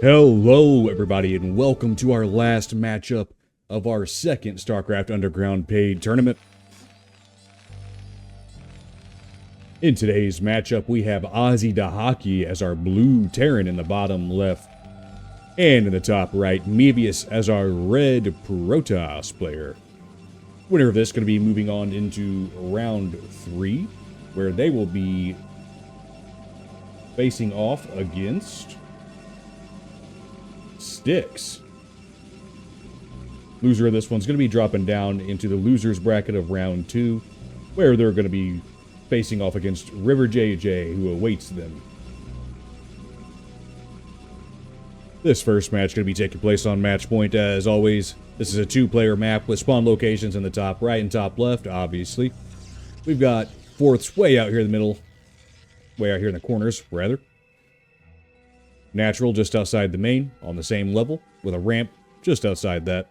Hello, everybody, and welcome to our last matchup of our second StarCraft Underground paid tournament. In today's matchup, we have Azhi as our blue Terran in the bottom left, and in the top right, Mevious as our red Protoss player. Winner of this going to be moving on into round 3, where they will be facing off against Sticks. Loser of this one's going to be dropping down into the losers bracket of round 2, where they're going to be facing off against River JJ, who awaits them. This first match is going to be taking place on match point. As always, this is a 2-player map with spawn locations in the top right and top left, obviously. We've got forts way out here in the middle, way out here in the corners, rather. Natural just outside the main, on the same level, with a ramp just outside that.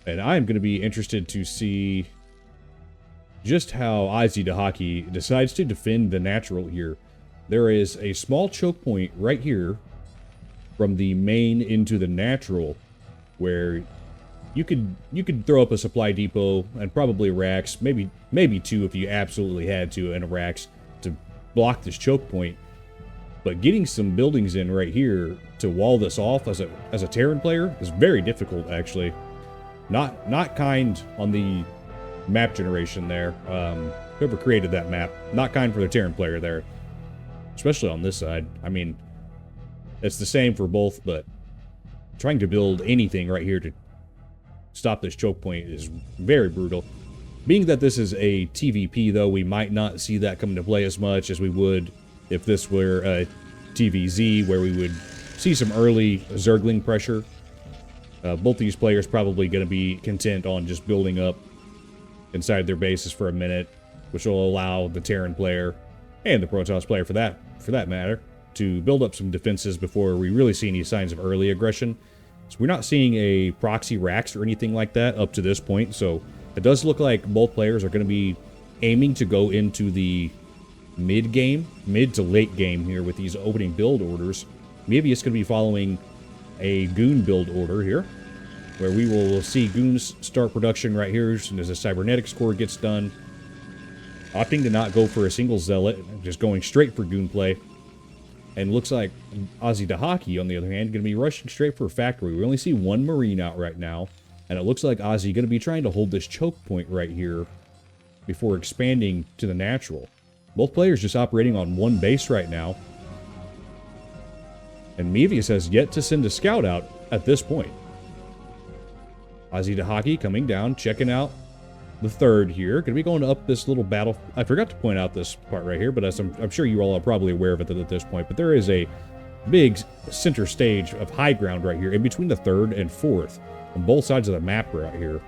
And I'm going to be interested to see just how Azhi decides to defend the natural here. There is a small choke point right here from the main into the natural, where you could throw up a supply depot and probably racks, maybe 2 if you absolutely had to, and a racks to block this choke point. But getting some buildings in right here to wall this off as a Terran player is very difficult, actually. Not kind on the map generation there. Whoever created that map, not kind for the Terran player there, especially on this side. I mean, it's the same for both, but trying to build anything right here to stop this choke point is very brutal. Being that this is a TVP, though, we might not see that come into play as much as we would if this were a TVZ, where we would see some early Zergling pressure. Both these players probably going to be content on just building up inside their bases for a minute, which will allow the Terran player, and the Protoss player for that matter, to build up some defenses before we really see any signs of early aggression. So we're not seeing a proxy racks or anything like that up to this point, so it does look like both players are going to be aiming to go into the mid to late game here with these opening build orders. Maybe it's going to be following a goon build order here, where we will see goons start production right here as soon as the cybernetics core gets done, opting to not go for a single zealot, just going straight for goon play. And looks like Azhi, on the other hand, going to be rushing straight for a factory. We only see 1 Marine out right now, and it looks like Azhi going to be trying to hold this choke point right here before expanding to the natural. Both players just operating on 1 base right now. And Mevious has yet to send a scout out at this point. Azhi coming down, checking out the third here. Going to be going up this little battle. I forgot to point out this part right here, but as I'm sure you all are probably aware of it at this point. But there is a big center stage of high ground right here in between the 3rd and 4th on both sides of the map right here.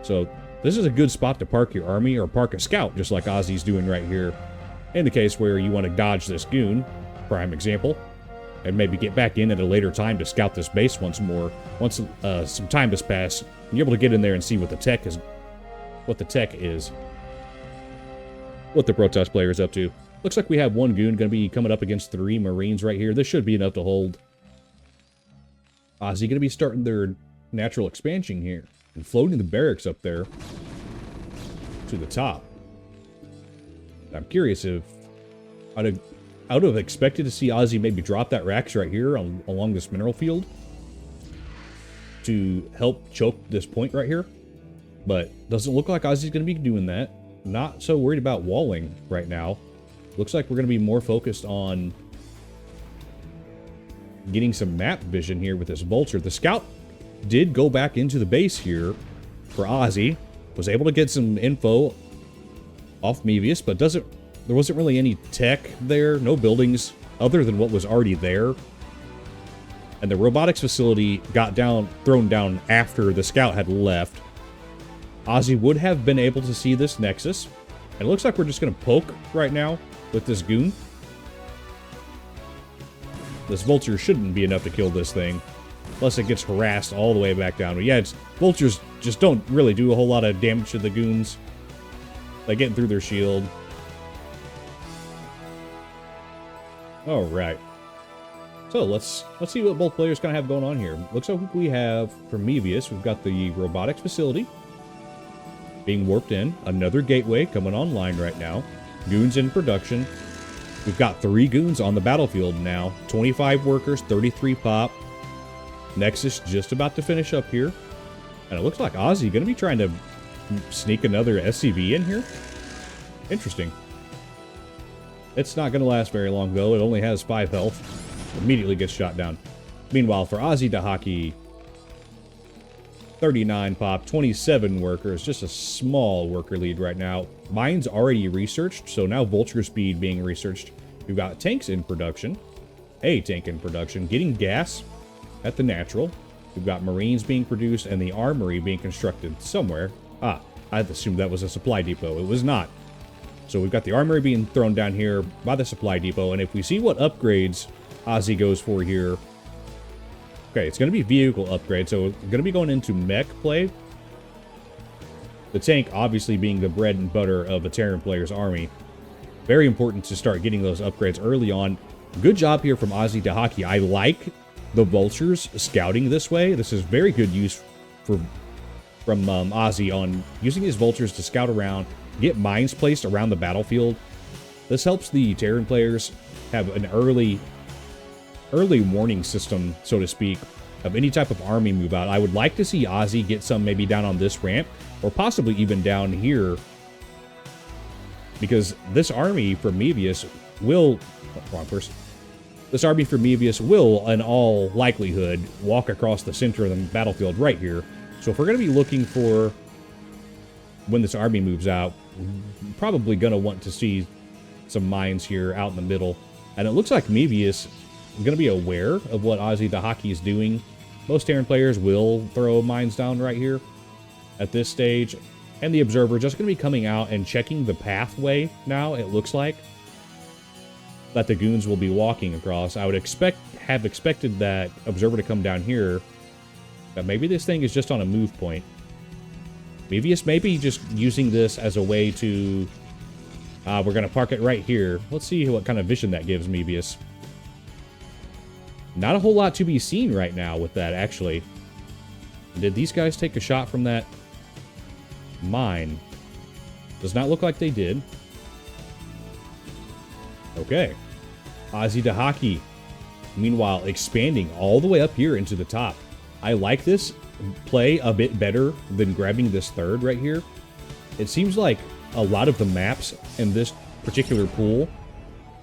So this is a good spot to park your army or park a scout, just like Azhi's doing right here. In the case where you want to dodge this goon, prime example, and maybe get back in at a later time to scout this base once more. Once some time has passed, you're able to get in there and see what the tech is. What the Protoss player is up to. Looks like we have 1 goon going to be coming up against 3 Marines right here. This should be enough to hold. Azhi going to be starting their natural expansion here and floating the barracks up there to the top. I'm curious if I would have expected to see Azhi maybe drop that racks right here along this mineral field to help choke this point right here. But doesn't look like Azhi's going to be doing that. Not so worried about walling right now. Looks like we're going to be more focused on getting some map vision here with this vulture. The scout did go back into the base here for Azhi. Was able to get some info off Mevious, but there wasn't really any tech there. No buildings other than what was already there. And the robotics facility got thrown down after the scout had left. Azhi would have been able to see this nexus. And it looks like we're just going to poke right now with this goon. This vulture shouldn't be enough to kill this thing, unless it gets harassed all the way back down. But yeah, vultures just don't really do a whole lot of damage to the goons. Like getting through their shield. All right. So let's see what both players kind of have going on here. Looks like we have, for Mevious, we've got the robotics facility being warped in. Another gateway coming online right now. Goons in production. We've got 3 goons on the battlefield now. 25 workers, 33 pop. Nexus just about to finish up here. And it looks like Azhi going to be trying to sneak another SCV in here. Interesting. It's not going to last very long, though. It only has 5 health. Immediately gets shot down. Meanwhile, for Azhi Dahaki, 39 pop, 27 workers. Just a small worker lead right now. Mine's already researched, so now Vulture Speed being researched. We've got tanks in production. A tank in production. Getting gas at the natural. We've got Marines being produced and the armory being constructed somewhere. Ah, I assumed that was a supply depot. It was not. So we've got the armory being thrown down here by the supply depot. And if we see what upgrades Azhi goes for here. Okay, it's going to be vehicle upgrade. So we're going to be going into mech play. The tank obviously being the bread and butter of a Terran player's army. Very important to start getting those upgrades early on. Good job here from Azhi Dahaki. I like the vultures scouting this way. This is very good use from Azhi on using his vultures to scout around, get mines placed around the battlefield. This helps the Terran players have an early warning system, so to speak, of any type of army move out. I would like to see Azhi get some maybe down on this ramp, or possibly even down here, because this army for Mevious will... wrong person. This army for Mevious will, in all likelihood, walk across the center of the battlefield right here. So if we're going to be looking for when this army moves out, we're probably going to want to see some mines here out in the middle. And it looks like Mevious is going to be aware of what Azhi Dahaki is doing. Most Terran players will throw mines down right here at this stage. And the Observer just going to be coming out and checking the pathway now, it looks like, that the goons will be walking across. I would have expected that Observer to come down here. But maybe this thing is just on a move point. Mevious maybe just using this as a way to... we're going to park it right here. Let's see what kind of vision that gives Mevious. Not a whole lot to be seen right now with that, actually. Did these guys take a shot from that mine? Does not look like they did. Okay. Azhi Dahaki, meanwhile, expanding all the way up here into the top. I like this play a bit better than grabbing this third right here. It seems like a lot of the maps in this particular pool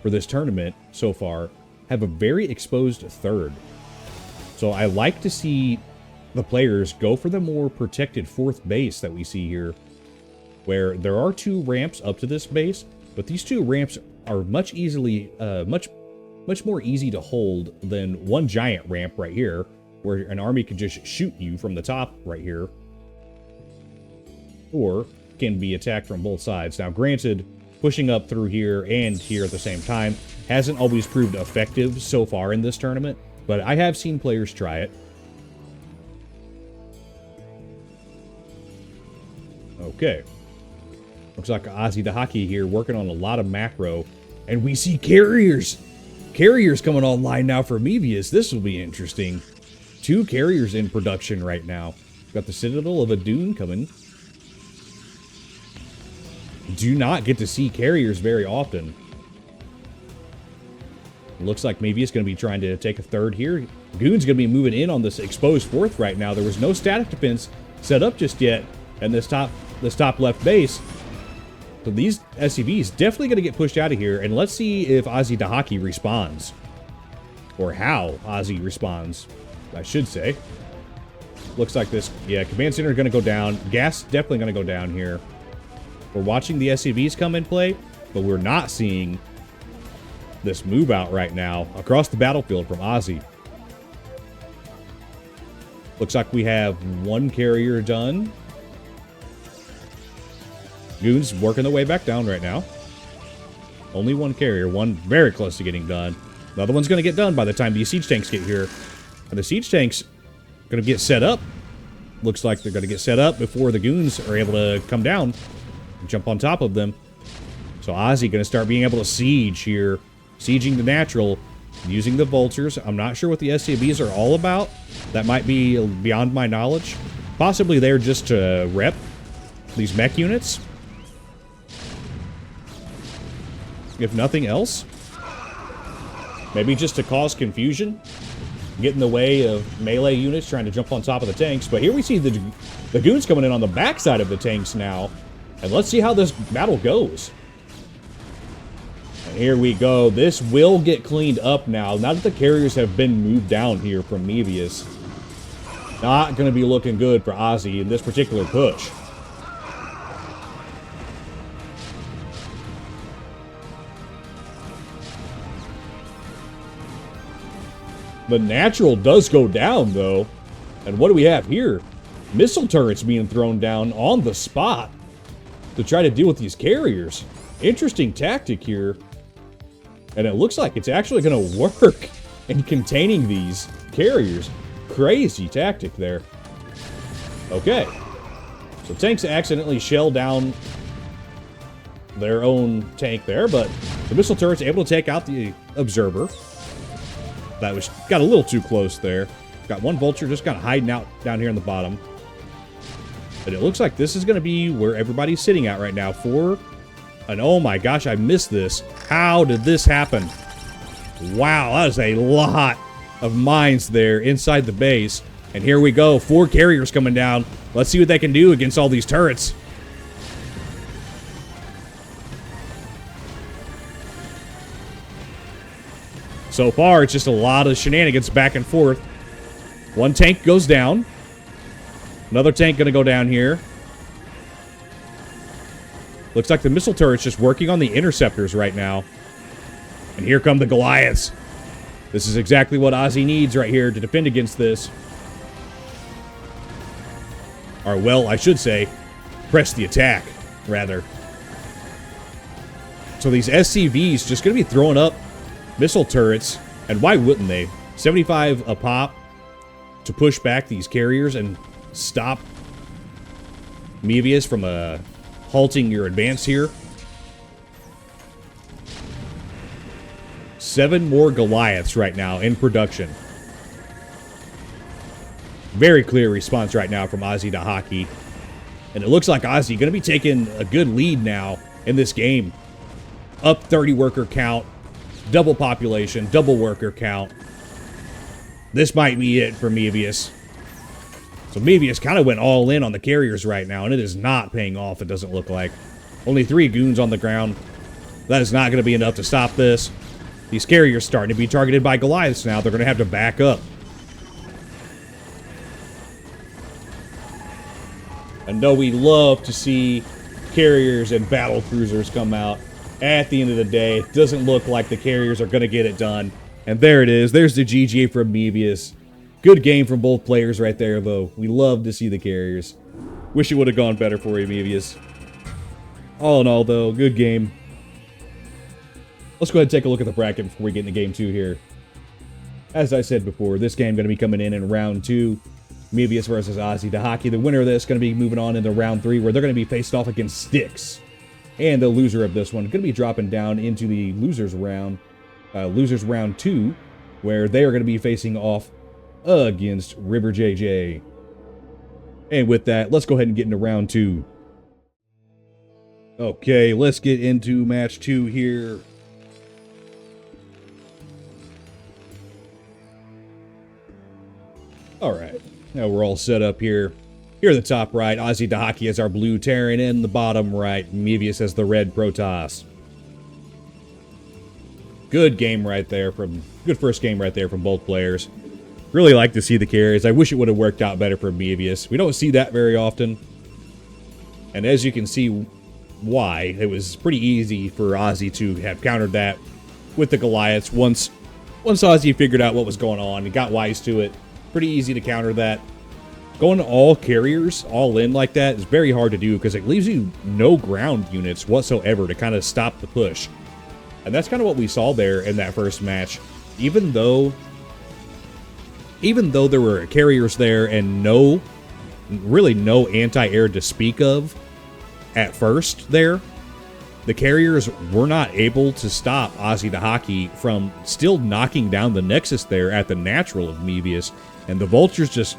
for this tournament so far have a very exposed third. So I like to see the players go for the more protected fourth base that we see here, where there are 2 ramps up to this base, but these 2 ramps are much more easy to hold than one giant ramp right here, where an army can just shoot you from the top right here, or can be attacked from both sides. Now, granted, pushing up through here and here at the same time hasn't always proved effective so far in this tournament, but I have seen players try it. Okay. Looks like Azhi Dahaki here working on a lot of macro, and we see carriers. Carriers coming online now for Mevious. This will be interesting. 2 carriers in production right now. Got the Citadel of Adun coming. Do not get to see carriers very often. Looks like Mevious is going to be trying to take a third here. Goon's going to be moving in on this exposed fourth right now. There was no static defense set up just yet in this top left base. So these SCVs definitely going to get pushed out of here. And let's see if Azhi Dahaki responds. Or how Azhi responds, I should say. Looks like this, yeah, command center is going to go down. Gas definitely going to go down here. We're watching the SCVs come in play, but we're not seeing this move out right now across the battlefield from Azhi. Looks like we have 1 carrier done. Goons working their way back down right now. Only 1 carrier, 1 very close to getting done. The other one's going to get done by the time these siege tanks get here. And the siege tanks going to get set up. Looks like they're going to get set up before the goons are able to come down and jump on top of them. So Azhi going to start being able to siege here sieging the natural, using the vultures. I'm not sure what the SCBs are all about. That might be beyond my knowledge. Possibly they're just to rep these mech units, if nothing else. Maybe just to cause confusion, get in the way of melee units trying to jump on top of the tanks. But here we see the goons coming in on the backside of the tanks now. And let's see how this battle goes. And here we go. This will get cleaned up now that the carriers have been moved down here from Mevious. Not going to be looking good for Azhi in this particular push. The natural does go down, though. And what do we have here? Missile turrets being thrown down on the spot to try to deal with these carriers. Interesting tactic here. And it looks like it's actually going to work in containing these carriers. Crazy tactic there. Okay. So tanks accidentally shell down their own tank there, but the missile turret's able to take out the observer. That got a little too close there. Got one vulture just kind of hiding out down here in the bottom. But it looks like this is going to be where everybody's sitting at right now for an... Oh my gosh, I missed this. How did this happen? Wow, that is a lot of mines there inside the base. And here we go. 4 carriers coming down. Let's see what they can do against all these turrets. So far, it's just a lot of shenanigans back and forth. One tank goes down. Another tank going to go down here. Looks like the missile turret's just working on the interceptors right now. And here come the Goliaths. This is exactly what Azhi needs right here to defend against this. Or, well, I should say, press the attack, rather. So these SCVs just going to be throwing up missile turrets, and why wouldn't they? 75 a pop to push back these carriers and stop Mevious from halting your advance here. 7 more Goliaths right now in production. Very clear response right now from Azhi to Hockey. And it looks like Azhi going to be taking a good lead now in this game. Up 30 worker count. Double population, double worker count. This might be it for Mevious. So Mevious kind of went all in on the carriers right now, and it is not paying off, it doesn't look like. Only 3 goons on the ground. That is not going to be enough to stop this. These carriers starting to be targeted by Goliaths now. They're going to have to back up. I know we love to see carriers and battle cruisers come out. At the end of the day, it doesn't look like the carriers are going to get it done. And there it is. There's the GG from Mevious. Good game from both players right there, though. We love to see the carriers. Wish it would have gone better for you, Mevious. All in all, though, good game. Let's go ahead and take a look at the bracket before we get into Game 2 here. As I said before, this game going to be coming in round 2. Mevious versus Azhi to Hockey. The winner of this going to be moving on into round 3, where they're going to be faced off against Styx. And the loser of this one going to be dropping down into the losers round 2, where they are going to be facing off against River JJ. And with that, let's go ahead and get into round 2. Okay, let's get into match 2 here. All right, now we're all set up here. Here in the top right, Azhi Dahaki has our blue Terran, and in the bottom right, Mevious has the red Protoss. Good game right there good first game right there from both players. Really like to see the carries. I wish it would have worked out better for Mevious. We don't see that very often. And as you can see why, it was pretty easy for Azhi to have countered that with the Goliaths. Once Azhi figured out what was going on and got wise to it, pretty easy to counter that. Going to all carriers, all in like that, is very hard to do because it leaves you no ground units whatsoever to kind of stop the push. And that's kind of what we saw there in that first match. Even though there were carriers there and really no anti-air to speak of at first there, the carriers were not able to stop Azhi Dahaki from still knocking down the Nexus there at the natural of Mevious, and the Vultures just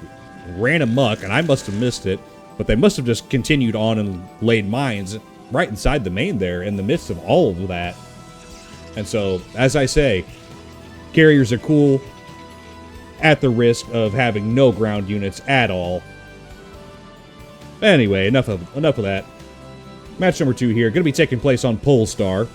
ran amok, and I must have missed it, but they must have just continued on and laid mines right inside the main there in the midst of all of that. And so, as I say, carriers are cool at the risk of having no ground units at all. Anyway, enough of that. Match number 2 here, going to be taking place on Polestar.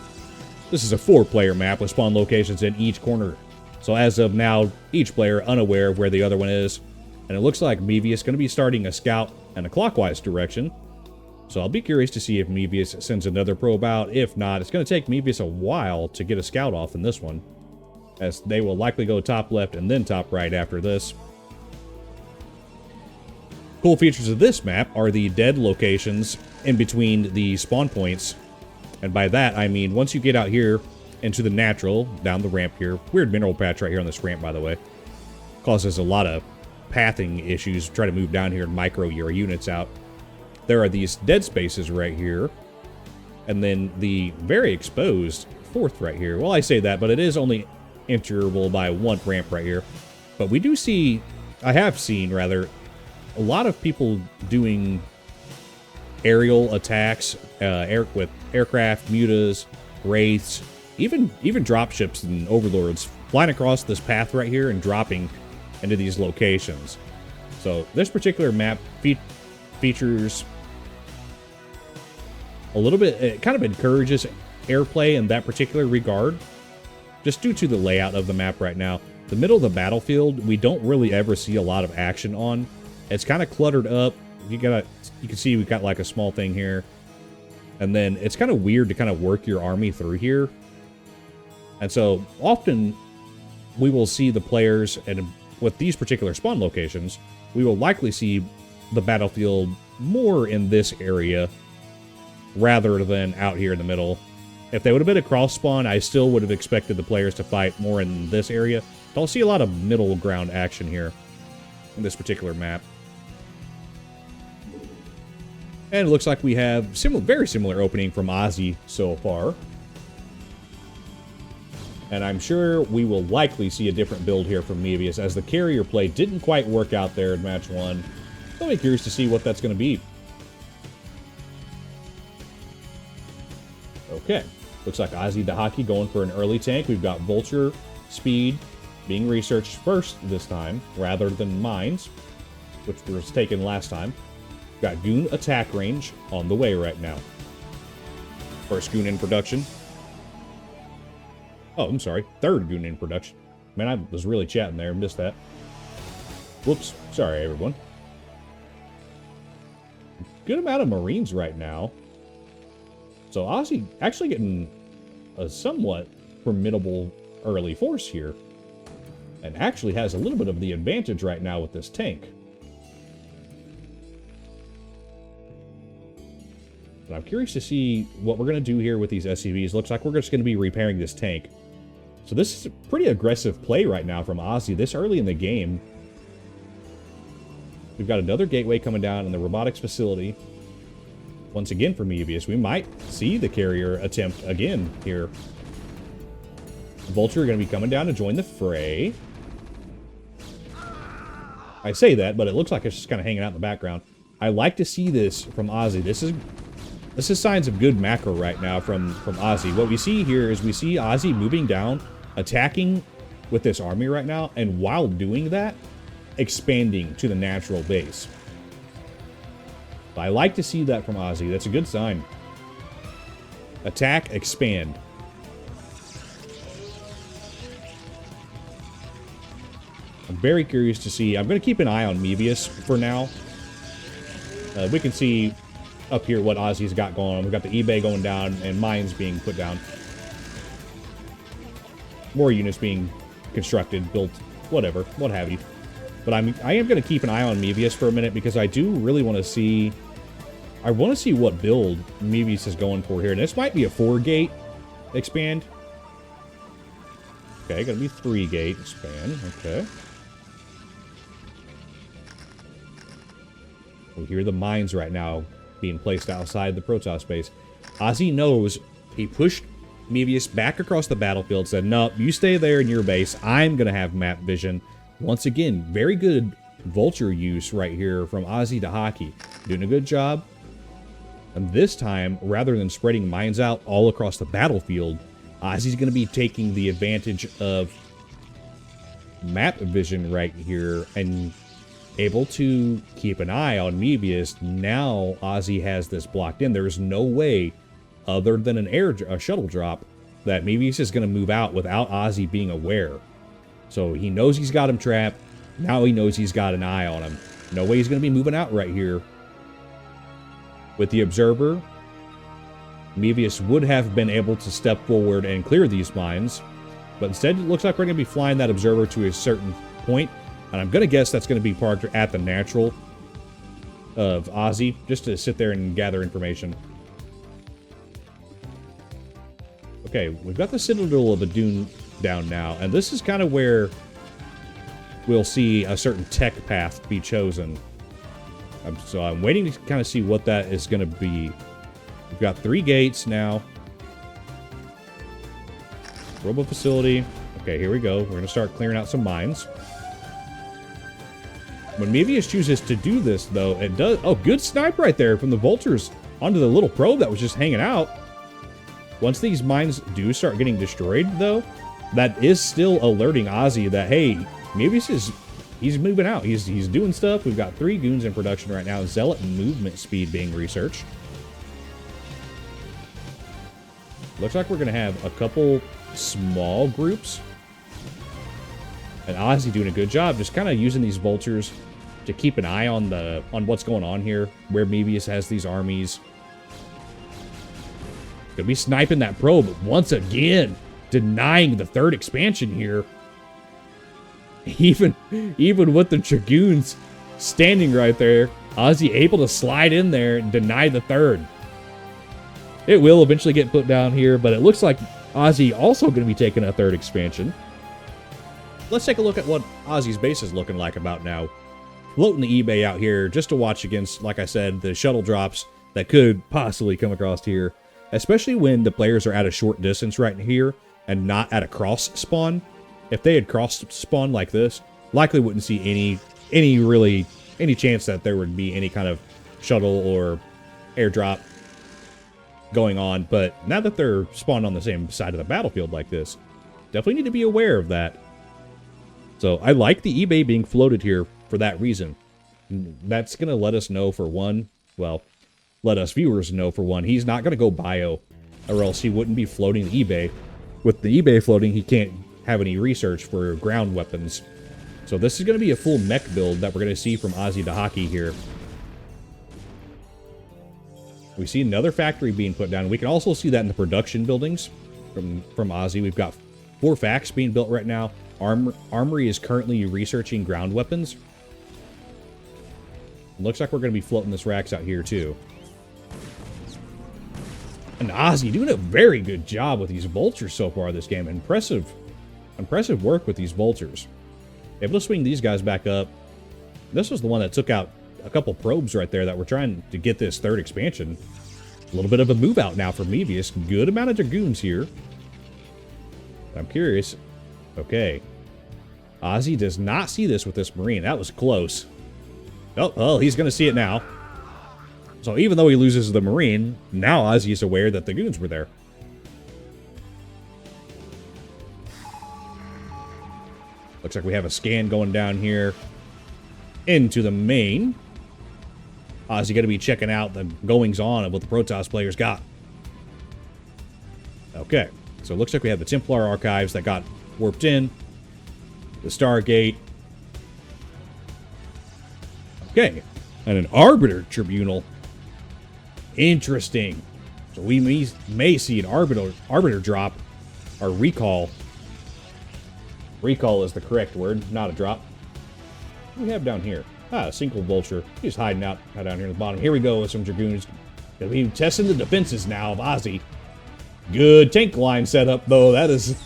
This is a 4-player map with spawn locations in each corner. So as of now, each player unaware of where the other one is. And it looks like Mevious is going to be starting a scout in a clockwise direction. So I'll be curious to see if Mevious sends another probe out. If not, it's going to take Mevious a while to get a scout off in this one, as they will likely go top left and then top right after this. Cool features of this map are the dead locations in between the spawn points. And by that, I mean once you get out here into the natural, down the ramp here, weird mineral patch right here on this ramp, by the way, causes a lot of pathing issues. Try to move down here and micro your units out. There are these dead spaces right here, and then the very exposed 4th right here. Well, I say that, but it is only enterable by 1 ramp right here. But we do see, I have seen rather, a lot of people doing aerial attacks with aircraft, mutas, wraiths, even dropships and overlords flying across this path right here and dropping into these locations. So this particular map features a little bit, it kind of encourages airplay in that particular regard, just due to the layout of the map right now. The middle of the battlefield, we don't really ever see a lot of action on. It's kind of cluttered up. You can see we've got like a small thing here. And then it's kind of weird to kind of work your army through here. And so often we will see the players, and with these particular spawn locations, we will likely see the battlefield more in this area rather than out here in the middle. If they would have been a cross spawn, I still would have expected the players to fight more in this area. Don't see a lot of middle ground action here in this particular map. And it looks like we have very similar opening from Azhi so far. And I'm sure we will likely see a different build here from Mevious, as the carrier play didn't quite work out there in match 1. I'll be curious to see what that's going to be. Okay, looks like Azhi Dahaki going for an early tank. We've got Vulture, Speed being researched first this time, rather than Mines, which was taken last time. Got Goon attack range on the way right now. First Goon in production. Oh, I'm sorry. 3rd Goon in production. Man, I was really chatting there. Missed that. Whoops. Sorry, everyone. Good amount of Marines right now. So Azhi actually getting a somewhat formidable early force here. And actually has a little bit of the advantage right now with this tank. But I'm curious to see what we're going to do here with these SCVs. Looks like we're just going to be repairing this tank. So this is a pretty aggressive play right now from Azhi this early in the game. We've got another gateway coming down in the robotics facility. Once again for Mevious, we might see the carrier attempt again here. Vulture are going to be coming down to join the fray. I say that, but it looks like it's just kind of hanging out in the background. I like to see this from Azhi. This is signs of good macro right now from Azhi. What we see here is we see Azhi moving down, attacking with this army right now, and while doing that, expanding to the natural base. I like to see that from Azhi. That's a good sign. Attack, expand. I'm very curious to see. I'm going to keep an eye on Mevious for now. We can see up here what Azhi's got going on. We've got the eBay going down and mines being put down. More units being constructed, built, whatever, what have you. But I am going to keep an eye on Mevious for a minute, because I do really want to see... I want to see what build Mevious is going for here. And this might be a 4-gate expand. Okay, going to be 3-gate expand. Okay. We hear the mines right now being placed outside the Protoss base. Azhi knows He pushed Mevious back across the battlefield, said, "No, you stay there in your base. I'm going to have map vision." Once again, very good vulture use right here from Azhi to Hockey. Doing a good job. And this time, rather than spreading mines out all across the battlefield, Azhi's going to be taking the advantage of map vision right here and able to keep an eye on Mevious. Now Azhi has this blocked in. There's no way, other than a shuttle drop, that Mevious is going to move out without Azhi being aware. So he knows he's got him trapped. Now he knows he's got an eye on him. No way he's going to be moving out right here. With the observer, Mevious would have been able to step forward and clear these mines, but instead it looks like we're going to be flying that observer to a certain point, and I'm going to guess that's going to be parked at the natural of Azhi, just to sit there and gather information. Okay, we've got the Citadel of the Dune down now, and this is kind of where we'll see a certain tech path be chosen. So I'm waiting to kind of see what that is going to be. We've got 3 gates now. Robo facility. Okay, here we go. We're going to start clearing out some mines. When Mevious chooses to do this, though, it does... Oh, good snipe right there from the vultures onto the little probe that was just hanging out. Once these mines do start getting destroyed, though, that is still alerting Azhi that, hey, Mevious is... He's moving out. He's doing stuff. We've got 3 goons in production right now. Zealot movement speed being researched. Looks like we're going to have a couple small groups. And Azhi doing a good job just kind of using these vultures to keep an eye on what's going on here. Where Mevious has these armies. Gonna be sniping that probe once again. Denying the 3rd expansion here. Even with the Dragoons standing right there, Azhi able to slide in there and deny the 3rd. It will eventually get put down here, but it looks like Azhi also going to be taking a 3rd expansion. Let's take a look at what Azhi's base is looking like about now. Floating the eBay out here just to watch against, like I said, the shuttle drops that could possibly come across here. Especially when the players are at a short distance right here and not at a cross spawn. If they had cross spawned like this, likely wouldn't see any chance that there would be any kind of shuttle or airdrop going on. But now that they're spawned on the same side of the battlefield like this, definitely need to be aware of that. So I like the eBay being floated here for that reason. That's going to let us know for one, well, let us viewers know for one, he's not going to go bio, or else he wouldn't be floating the eBay. With the eBay floating, he can't have any research for ground weapons. So this is going to be a full mech build that we're going to see from Azhi to Hockey here. We see another factory being put down. We can also see that in the production buildings from Azhi. We've got 4 facts being built right now. Armory is currently researching ground weapons. Looks like we're going to be floating this racks out here too. And Azhi doing a very good job with these vultures so far this game. Impressive work with these vultures. Able to swing these guys back up. This was the one that took out a couple probes right there that were trying to get this 3rd expansion. A little bit of a move out now for Mevious. Good amount of Dragoons here. I'm curious. Okay. Azhi does not see this with this Marine. That was close. Oh, well, he's going to see it now. So even though he loses the Marine, now Azhi is aware that the goons were there. Looks like we have a scan going down here into the main. Azhi going to be checking out the goings-on of what the Protoss players got. Okay, so it looks like we have the Templar archives that got warped in. The Stargate. Okay, and an Arbiter Tribunal. Interesting. So we may see an Arbiter drop, or recall. Recall is the correct word, not a drop. What do we have down here? Ah, a single vulture. He's hiding out down here at the bottom. Here we go with some Dragoons. They'll be testing the defenses now of Azhi. Good tank line setup, though. That is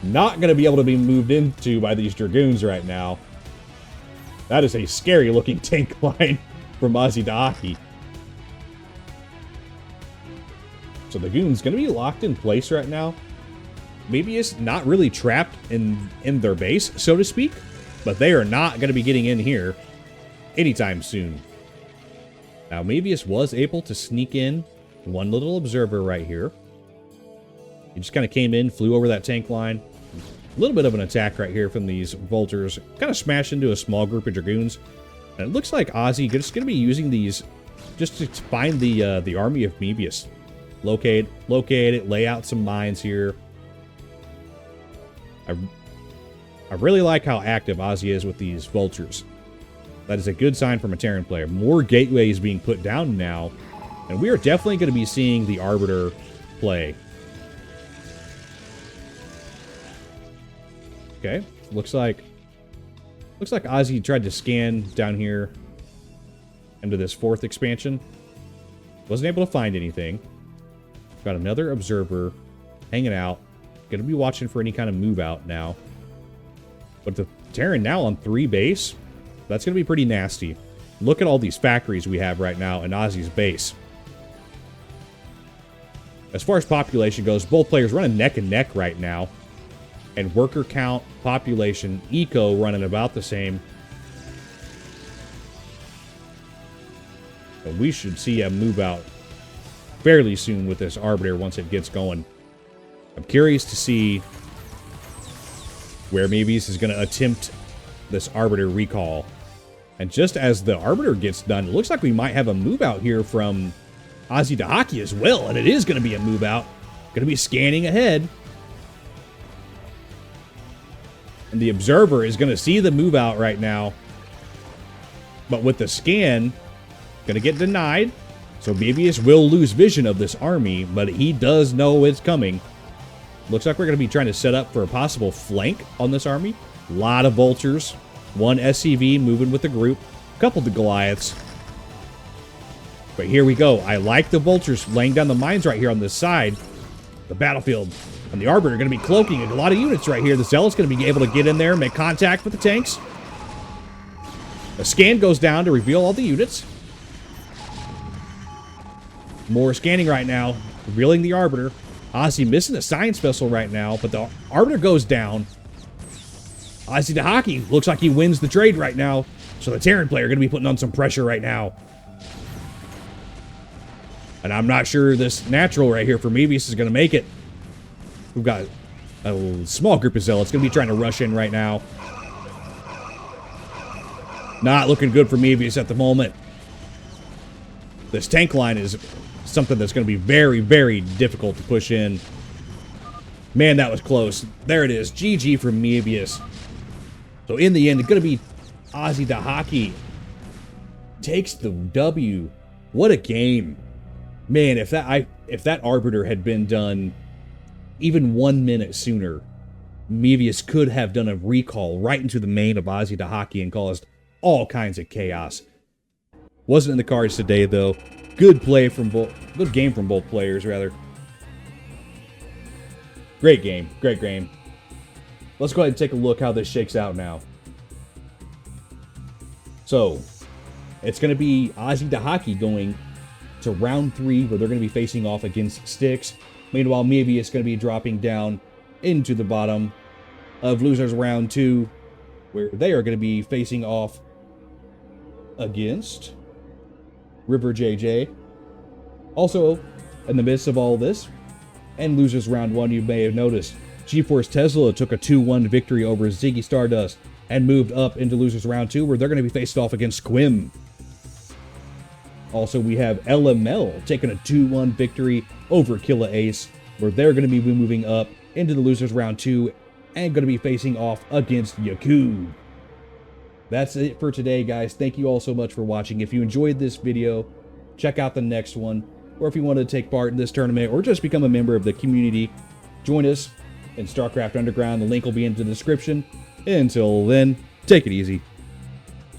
not going to be able to be moved into by these Dragoons right now. That is a scary looking tank line from Azhi to Hockey. So the goon's going to be locked in place right now. Mevious not really trapped in their base, so to speak, but they are not going to be getting in here anytime soon. Now, Mevious was able to sneak in one little observer right here. He just kind of came in, flew over that tank line. A little bit of an attack right here from these vultures. Kind of smashed into a small group of dragoons. And it looks like Azhi is going to be using these just to find the army of Mevious. Locate it, lay out some mines here. I really like how active Azhi is with these vultures. That is a good sign from a Terran player. More gateways being put down now. And we are definitely going to be seeing the Arbiter play. Okay, looks like Azhi tried to scan down here into this 4th expansion. Wasn't able to find anything. Got another observer hanging out. Gonna be watching for any kind of move out now. But the Terran now on 3 base, that's gonna be pretty nasty. Look at all these factories we have right now in Azhi's base. As far as population goes, both players running neck and neck right now. And worker count, population, eco running about the same. But we should see a move out fairly soon with this Arbiter once it gets going. I'm curious to see where Mevious is going to attempt this Arbiter recall. And just as the Arbiter gets done, it looks like we might have a move out here from Azhi Dahaki as well. And it is going to be a move out. Going to be scanning ahead. And the observer is going to see the move out right now. But with the scan, going to get denied. So Mevious will lose vision of this army, but he does know it's coming. Looks like we're going to be trying to set up for a possible flank on this army. A lot of vultures. One SCV moving with the group. A couple of the Goliaths. But here we go. I like the vultures laying down the mines right here on this side. The battlefield. And the Arbiter are going to be cloaking a lot of units right here. The Zealot's going to be able to get in there and make contact with the tanks. A scan goes down to reveal all the units. More scanning right now, revealing the Arbiter. Azhi missing a science vessel right now, but the Arbiter goes down. Azhi Dahaki looks like he wins the trade right now. So the Terran player going to be putting on some pressure right now. And I'm not sure this natural right here for Mevious is going to make it. We've got a small group of Zealots going to be trying to rush in right now. Not looking good for Mevious at the moment. This tank line is something that's going to be very, very difficult to push in. Man, that was close. There it is. GG for Mevious. So in the end, it's going to be Azhi Dahaki takes the W. What a game. Man, if that Arbiter had been done even 1 minute sooner, Mevious could have done a recall right into the main of Azhi Dahaki and caused all kinds of chaos. Wasn't in the cards today, though. Good game from both players, rather. Great game. Great game. Let's go ahead and take a look how this shakes out now. So, it's going to be Azhi Dahaki going to round 3, where they're going to be facing off against Styx. Meanwhile, Mevious is going to be dropping down into the bottom of losers round 2, where they are going to be facing off against River JJ. Also, in the midst of all this, and losers round 1, you may have noticed, GeForce Tesla took a 2-1 victory over Ziggy Stardust and moved up into losers round 2, where they're going to be faced off against Squim. Also, we have LML taking a 2-1 victory over Killa Ace, where they're going to be moving up into the losers round 2 and going to be facing off against Yaku. That's it for today, guys. Thank you all so much for watching. If you enjoyed this video, check out the next one. Or if you want to take part in this tournament or just become a member of the community, join us in StarCraft Underground. The link will be in the description. Until then, take it easy.